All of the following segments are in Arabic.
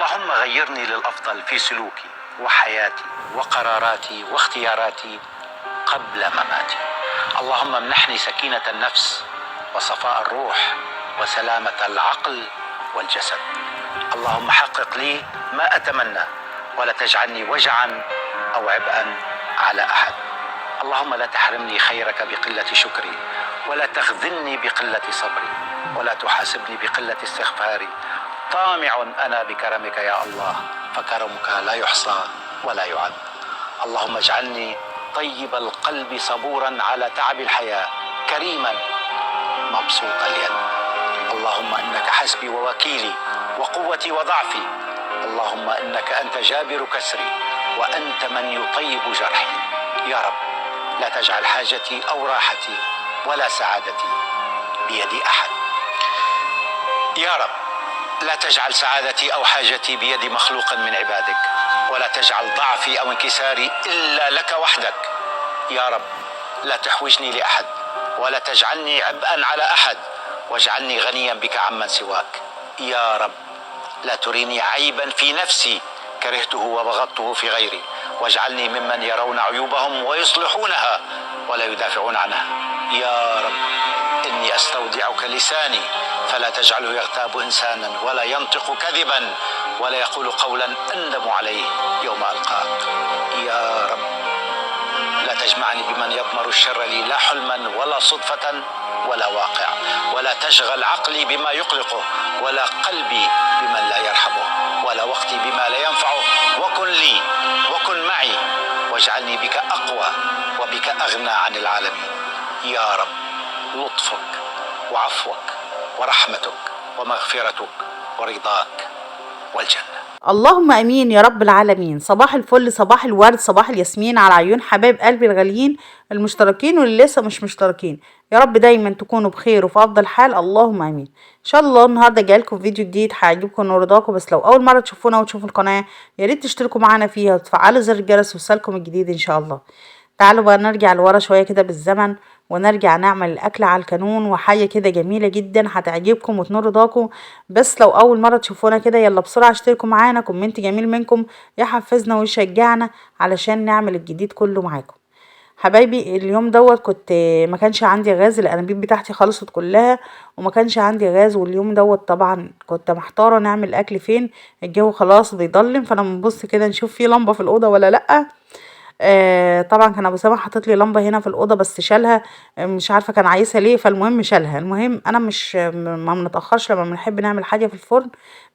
اللهم غيرني للأفضل في سلوكي وحياتي وقراراتي واختياراتي قبل مماتي. اللهم امنحني سكينة النفس وصفاء الروح وسلامة العقل والجسد. اللهم حقق لي ما أتمنى ولا تجعلني وجعا أو عبئا على أحد. اللهم لا تحرمني خيرك بقلة شكري، ولا تخذلني بقلة صبري، ولا تحاسبني بقلة استغفاري. طامع أنا بكرمك يا الله، فكرمك لا يحصى ولا يعد. اللهم اجعلني طيب القلب صبورا على تعب الحياة، كريما مبسوط اليد. اللهم إنك حسبي ووكيلي وقوتي وضعفي. اللهم إنك أنت جابر كسري، وأنت من يطيب جرحي. يا رب لا تجعل حاجتي أو راحتي ولا سعادتي بيد أحد. يا رب لا تجعل سعادتي أو حاجتي بيد مخلوق من عبادك، ولا تجعل ضعفي أو انكساري إلا لك وحدك. يا رب لا تحوجني لأحد، ولا تجعلني عبئا على أحد، واجعلني غنيا بك عمن سواك. يا رب لا تريني عيبا في نفسي كرهته وبغضته في غيري، واجعلني ممن يرون عيوبهم ويصلحونها ولا يدافعون عنها. يا رب إني أستودعك لساني فلا تجعله يغتاب إنسانا، ولا ينطق كذبا، ولا يقول قولا أندم عليه يوم ألقاك. يا رب لا تجمعني بمن يضمر الشر لي، لا حلما ولا صدفة ولا واقع، ولا تشغل عقلي بما يقلقه، ولا قلبي بمن لا يرحمه، ولا وقتي بما لا ينفعه. وكن لي وكن معي، واجعلني بك أقوى وبك أغنى عن العالمين. يا رب لطفك وعفوك ورحمتك ومغفرتك ورضاك والجنة. اللهم امين يا رب العالمين. صباح الفل، صباح الورد، صباح الياسمين على عيون حبايب قلبي الغاليين المشتركين واللي لسه مش مشتركين. يا رب دايما تكونوا بخير وفي افضل حال، اللهم امين. ان شاء الله النهارده جايلكم فيديو جديد هيعجبكم ورضاكم، بس لو اول مره تشوفونا وتشوفوا القناه يا ريت تشتركوا معانا فيها وتفعلوا زر الجرس ويوصلكم الجديد ان شاء الله. تعالوا بقى نرجع لورا شويه كده بالزمن، ونرجع نعمل الاكل على الكانون، وحاجه كده جميله جدا هتعجبكم وتنور رضاكم. بس لو اول مره تشوفونا كده يلا بسرعه اشتركوا معانا، كومنت جميل منكم يحفزنا ويشجعنا علشان نعمل الجديد كله معاكم. حبايبي اليوم دوت كنت ما كانش عندي غاز، الانابيب بتاعتي خلصت كلها وما كانش عندي غاز، واليوم دوت طبعا كنت محتاره نعمل اكل فين. الجو خلاص بيضلم، فانا بنبص كده نشوف في لمبه في الاوضه ولا لا. طبعا كان ابو سامح حاطط لي لمبه هنا في الاوضه بس شالها، مش عارفه كان عايزها ليه، فالمهم شالها. المهم انا مش ما بنتاخرش لما بنحب نعمل حاجه في الفرن،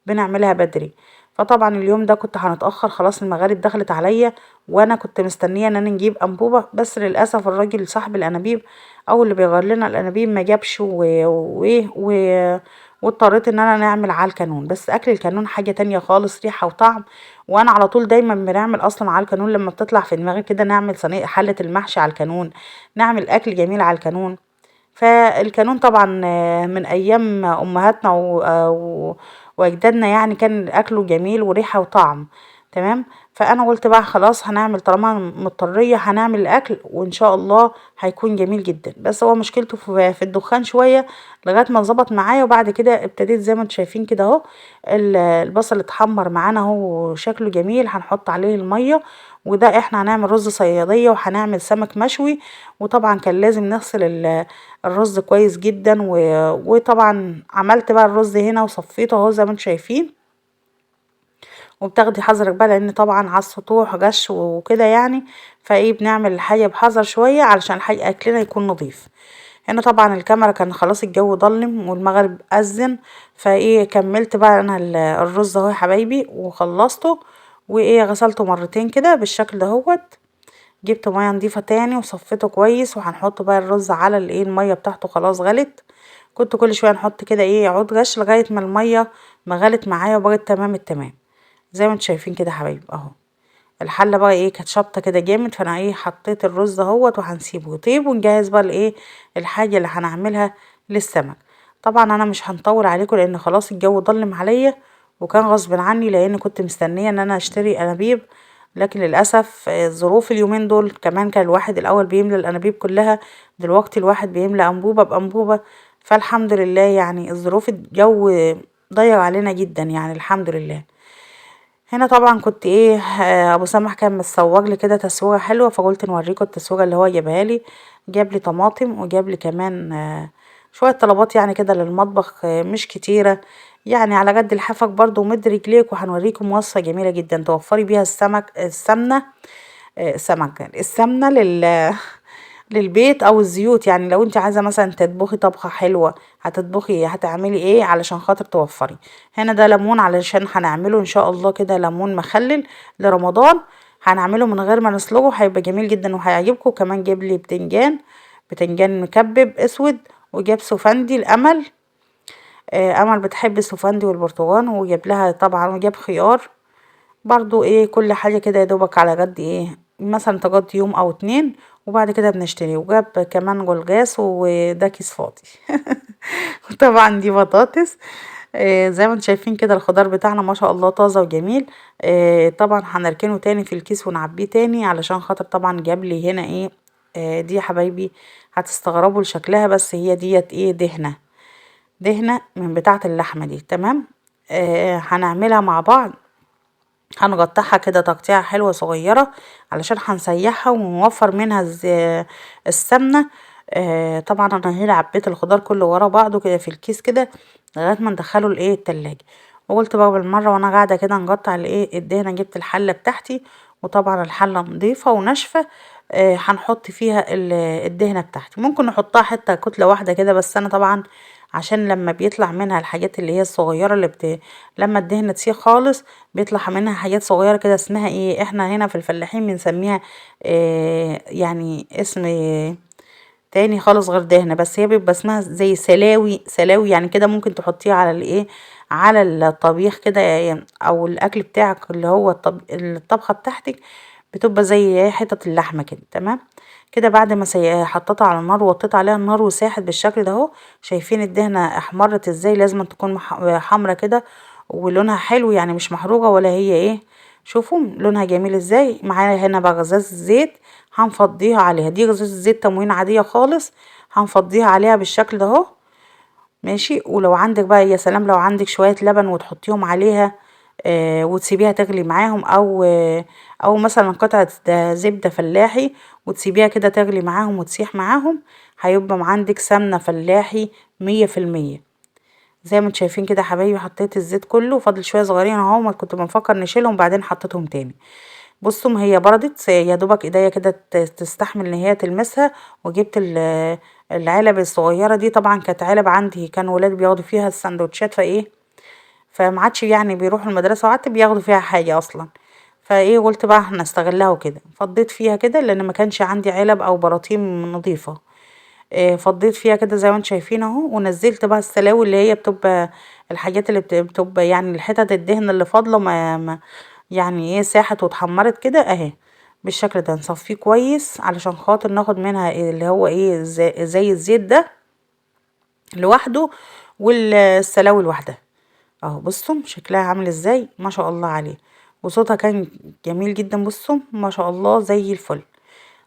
بنعملها بدري. فطبعا اليوم ده كنت هنتاخر خلاص، المغارب دخلت عليا وانا كنت مستنيه ان انا نجيب انبوبه، بس للاسف الراجل صاحب الانابيب او اللي بيغير لنا الانابيب ما جابش واضطريت ان انا نعمل على الكانون. بس اكل الكانون حاجه تانية خالص، ريحه وطعم. وانا على طول دايما بنعمل اصلا على الكانون، لما بتطلع في دماغي كده نعمل صينيه حله المحشي على الكانون، نعمل اكل جميل على الكانون. فالكانون طبعا من ايام امهاتنا واجدادنا، يعني كان اكله جميل وريحه وطعم تمام. فانا قلت بقى خلاص هنعمل، طالما مضطريه هنعمل الاكل وان شاء الله هيكون جميل جدا. بس هو مشكلته في الدخان شويه لغايه ما ظبط معايا، وبعد كده ابتديت زي ما انتم شايفين كده اهو البصل اتحمر معانا اهو شكله جميل. هنحط عليه الميه، وده احنا هنعمل رز صياديه وهنعمل سمك مشوي. وطبعا كان لازم نغسل الرز كويس جدا وطبعا عملت بقى الرز هنا وصفيته اهو زي ما انتم شايفين. وبتاخدي حذرك بقى لان طبعا على السطوح غش وكده يعني، فايه بنعمل الحاجه بحذر شويه علشان الحاجه اكلنا يكون نظيف. هنا طبعا الكاميرا كان خلاص الجو ضلم والمغرب اذن، فايه كملت بقى انا الرز اهو يا حبايبي وخلصته، وايه غسلته مرتين كده بالشكل دهوت. جبت ميه نضيفه تاني وصفيته كويس، وهنحط بقى الرز على الايه الميه بتاعته خلاص غلت. كنت كل شويه نحط كده ايه عود غش لغايه ما الميه ما غلت معايا وبقت تمام التمام زي ما انتم شايفين كده يا حبايبي اهو. الحله بقى ايه كانت شابطه كده جامد، فانا ايه حطيت الرز اهوت وهنسيبه يطيب ونجهز بقى الايه الحاجه اللي هنعملها للسمك. طبعا انا مش هنطول عليكم لان خلاص الجو ضلم عليا، وكان غصب عني لان كنت مستنيه ان انا اشتري انابيب، لكن للاسف الظروف اليومين دول كمان كان الواحد الاول بيملى الانابيب كلها، دلوقتي الواحد بيملى انبوبه بانبوبه. فالحمد لله يعني الظروف الجو ضيق علينا جدا يعني الحمد لله. هنا طبعا كنت ايه ابو سمح كان متسوق لي كده تسويقه حلوه، فقلت نوريكم التسويقه اللي هو جابها لي. جاب لي طماطم وجاب لي كمان شويه طلبات يعني كده للمطبخ، مش كتيره، يعني على قد لحافك برضو ومد رجليك. وهنوريكم وصفه جميله جدا توفري بيها السمنه، السمنه للبيت او الزيوت. يعني لو انت عايزه مثلا تطبخي طبخه حلوه، هتعملي ايه علشان خاطر توفري. هنا ده ليمون علشان هنعمله ان شاء الله كده ليمون مخلل لرمضان. هنعمله من غير ما نسلقه، هيبقى جميل جدا وهيعجبكم. كمان جيب لي بتنجان مكبب اسود، وجاب سفندي الامل. امل بتحب السفندي والبرتقال، وجاب لها طبعا، وجاب خيار برضو. ايه كل حاجة كده يا دوبك على قد ايه مثلا تقضي يوم او اتنين، وبعد كده بنشتري. وجاب كمان جلجاس، وده كيس فاضي. وطبعا دي بطاطس. زي ما انتم شايفين كده الخضار بتاعنا ما شاء الله طازة وجميل. طبعا هنركنه تاني في الكيس ونعبيه تاني علشان خاطر طبعا جاب لي هنا ايه. دي يا حبايبي هتستغربوا لشكلها، بس هي ديت ايه دهنة من بتاعة اللحمة دي. تمام. هنعملها مع بعض. هنقطعها كده تقطيعة حلوة صغيرة علشان هنسيحها ونوفر منها السمنة. طبعا انا هنا عبيت الخضار كله ورا بعضه كده في الكيس كده لغاية ما ندخله الايه التلاجة. وقلت بقى بالمرة وانا قاعدة كده نقطع الايه الدهنة، جبت الحلة بتاعتي، وطبعا الحلة نضيفة وناشفة. هنحط فيها الدهنة بتاعتي. ممكن نحطها حتى كتلة واحدة كده، بس انا طبعا عشان لما بيطلع منها الحاجات اللي هي الصغيرة لما الدهنة تسيح خالص بيطلع منها حاجات صغيرة كده، اسمها ايه احنا هنا في الفلاحين بنسميها يعني اسم تاني خالص غير دهنة، بس هي بيبقى اسمها زي سلاوي يعني كده. ممكن تحطيها على الايه على الطبيخ كده، او الاكل بتاعك اللي هو الطبخة بتاعتك بتبقى زي حتة اللحمة كده. تمام كده. بعد ما حطيتها على النار ووطيت عليها النار وساحت بالشكل ده اهو. شايفين الدهنة احمرت ازاي؟ لازم تكون حمرة كده ولونها حلو، يعني مش محروقة ولا هي ايه. شوفوا لونها جميل ازاي. معايا هنا بقى غزاز زيت هنفضيها عليها. دي غزاز زيت تموين عادية خالص، هنفضيها عليها بالشكل ده اهو. ماشي. ولو عندك بقى يا سلام لو عندك شوية لبن وتحطيهم عليها، وتسيبيها تغلي معاهم، او مثلا قطعة زبدة فلاحي وتسيبيها كده تغلي معاهم وتسيح معاهم، هيبقى عندك سمنة فلاحي 100%. زي ما انتم شايفين كده يا حبايبي حطيت الزيت كله وفاضل شويه صغيرين اهو، ما كنت بنفكر نشيلهم بعدين حطيتهم تاني. بصوا ما هي بردت يا دوبك ايديا كده تستحمل ان هي تلمسها. وجبت العلب الصغيره دي، طبعا كانت علب عندي كان ولاد بياخدوا فيها السندوتشات فما عادش يعني بيروحوا المدرسه وقعدت بياخدوا فيها حاجه اصلا. قلت بقى احنا نستغلها وكده، فضيت فيها كده لان ما كانش عندي علب او براطيم نظيفه. فضيت فيها كده زي ما انتم شايفين اهو. ونزلت بقى السلاوي اللي هي بتبقى الحاجات اللي بتبقى يعني الحتت الدهن اللي فاضله ما يعني ايه ساحت واتحمرت كده اهي بالشكل ده. نصفيه كويس علشان خاطر ناخد منها اللي هو ايه زي الزيت ده لوحده والسلاوي لوحدها اهو. بصوا شكلها عامل ازاي ما شاء الله عليه، وصوتها كان جميل جدا. بصوا ما شاء الله زي الفل.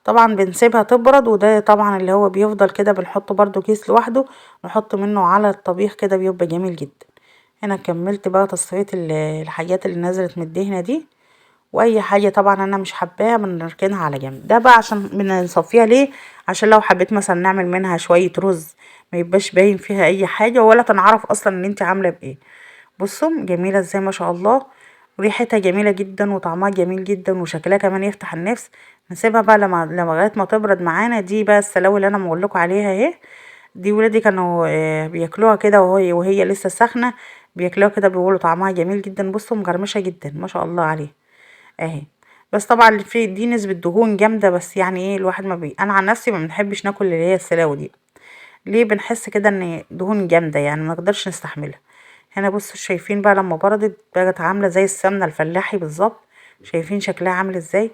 طبعا بنسيبها تبرد، وده طبعا اللي هو بيفضل كده بنحطه برضو كيس لوحده نحط منه على الطبيخ كده بيبقى جميل جدا. هنا كملت بقى تصفية الحاجات اللي نزلت من الدهنة دي. واي حاجة طبعا انا مش حباها بنركنها على جنب. ده بقى عشان بنصفيها ليه؟ عشان لو حبيت مثلا نعمل منها شوية رز ما يبقاش باين فيها اي حاجة ولا تنعرف اصلا ان انت عاملة بايه. بصوا جميلة ازاي ما شاء الله، وريحتها جميلة جدا وطعمها جميل جدا وشكلها كمان يفتح النفس. نسيبها بقى لما لغاية ما تبرد معانا. دي بقى السلاوي اللي انا بقولكوا عليها اهي. دي ولادي كانوا بياكلوها كده وهي لسه سخنة، بياكلوها كده بيقولوا طعمها جميل جدا. بصوا مقرمشة جدا ما شاء الله عليها اهي. بس طبعا في دي نسبة دهون جامدة، بس يعني ايه الواحد ما انا عن نفسي ما بنحبش ناكل اللي هي السلاوي دي. ليه؟ بنحس كده ان دهون جامدة يعني ما نقدرش نستحملها. هنا بصوا شايفين بقى لما بردت بقت عاملة زي السمنة الفلاحي بالظبط. شايفين شكلها عامل ازاي؟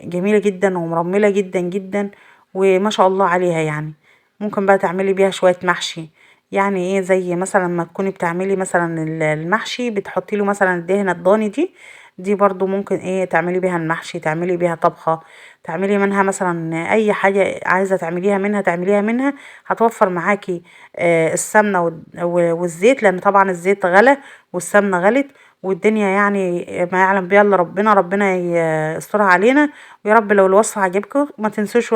جميلة جدا ومرملة جدا جدا وما شاء الله عليها. يعني ممكن بقى تعملي بيها شوية محشي. يعني ايه زي مثلا ما تكوني بتعملي مثلا المحشي بتحطي له مثلا الدهنة الضاني دي، دي برضو ممكن ايه تعملي بيها المحشي، تعملي بيها طبخة، تعملي منها مثلا اي حاجة عايزة تعمليها منها تعمليها منها. هتوفر معاكي السمنة والزيت، لان طبعا الزيت غلى والسمنة غلت والدنيا يعني ما يعلم بيها الا ربنا. ربنا يسترها علينا. ويا رب لو الوصفة عجبكم ما تنسوش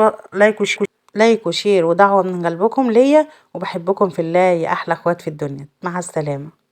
لايك وشير ودعوة من قلبكم ليا، وبحبكم في الله يا احلى اخوات في الدنيا. مع السلامة.